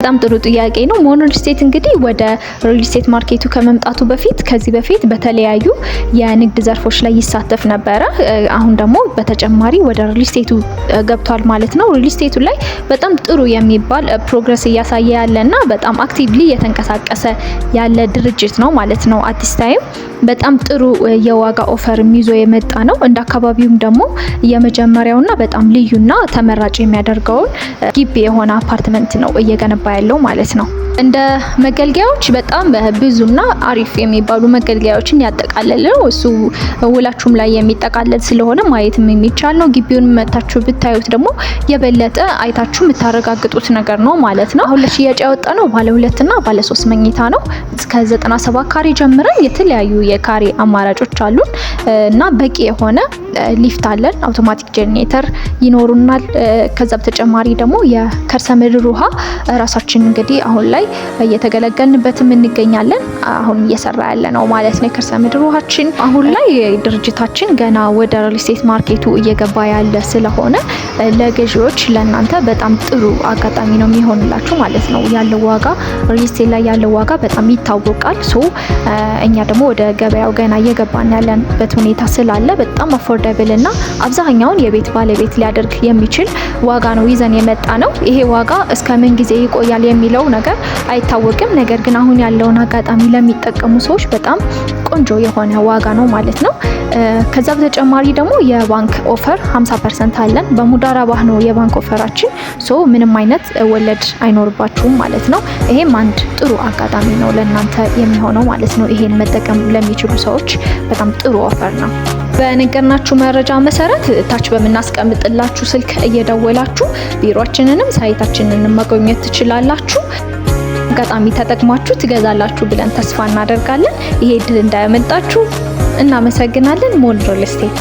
በጣም ጥሩ ጥያቄ ነው። ሞኖ ሪል ስቴት እንግዲህ ወደ ሪል ስቴት ማርኬቱ ከመምጣቱ ከዚህ በፊት በተለያዩ የንግድ ዘርፎች ላይ ይሳተፍ ነበረ። አሁን ደግሞ በተጨማሪ ወደ ሪል ስቴቱ ገብቷል ማለት ነው። ሪል ስቴቱ ላይ በጣም ጥሩ የሚባል ፕሮግረስ እያሳየ ያለና በጣም አክቲቭሊ እየተንቀሳቀሰ ያለ ድርጅት ነው ማለት ነው። አዲስ ታይም በጣም ጥሩ የዋጋ ኦፈር ይዞ የመጣ ነው። እንደ አካባቢውም ደግሞ የመጀመሪያውና በጣም ልዩና ተመራጭ የሚያደርገውን ግቢ የሆነ አፓርትመንት ነው እየገነባ ያለው ማለት ነው። እንደ መገልገያዎች በጣም ብዙና አሪፍ የሚባሉ መገልገያዎችን ያጠቃልል ነው። እሱ ውላችሁም ላይ የሚጠቃለል ስለሆነ ማየትም የሚቻል ነው። ግቢውን መታችሁ ብታዩት ደግሞ የበለጠ አይታችሁ የምታረጋግጡት ነገር ነው ማለት ነው። አሁን ለሽያጭ ያወጣ ነው ባለ 2 እና ባለ 3 መኝታ ነው። እስከ 97 ካሬ ጀምረን የተለያዩ የካሬ አማራጮች አሉን እና በቂ የሆነ ሊፍት አለን። አውቶማቲክ ጄኔሬተር ይኖሩናል። ከዛ በተጨማሪ ደግሞ የከርሰ ምድር ውሃ ራሳችን እንግዲህ አሁን ላይ እየተገለገልንበትም እንገኛለን። አሁን እየሰራ ያለ ነው ማለት ነው። የከርሰ ምድር ውሃችን አሁን ላይ ድርጅታችን ገና ወደ ሪል ስቴት ማርኬቱ እየገባ ያለ ስለሆነ ለገዢዎች ለእናንተ በጣም ጥሩ አጋጣሚ ነው የሚሆንላችሁ ማለት ነው። ያለው ዋጋ ሪል ስቴት ላይ ያለው ዋጋ በጣም ይታወቃል። እኛ ደግሞ ወደ ገበያው ገና እየገባን ያለንበት ሁኔታ ስላለ በጣም አፎርደብል እና አብዛኛውን የቤት ባለቤት ሊያደርግ የሚችል ዋጋ ነው ይዘን የመጣ ነው። ይሄ ዋጋ እስከ ምን ጊዜ ይቆያል የሚለው ነገር አይታወቅም። ነገር ግን አሁን ያለውን አጋጣሚ ለሚጠቀሙ ሰዎች በጣም ቆንጆ የሆነ ዋጋ ነው ማለት ነው። ከዛ በተጨማሪ ደግሞ የባንክ ኦፈር 50% አለን። በሙዳራባህ ነው የባንክ ኦፈራችን። ምንም አይነት ወለድ አይኖርባችሁም ማለት ነው። ይሄም አንድ ጥሩ አጋጣሚ ነው ለእናንተ የሚሆነው ማለት ነው። ይሄን መጠቀም ለሚችሉ ሰዎች በጣም ጥሩ ኦፈር ነው። በነገርናችሁ መረጃ መሰረት ታች በምናስቀምጥላችሁ ስልክ እየደወላችሁ ቢሮአችንንም ሳይታችንንም መጎብኘት ትችላላችሁ። አጋጣሚ ተጠቅማችሁ ትገዛላችሁ ብለን ተስፋ እናደርጋለን። ይሄ ድል እንዳያመልጣችሁ እናመሰግናለን። ሞን ሪል ስቴት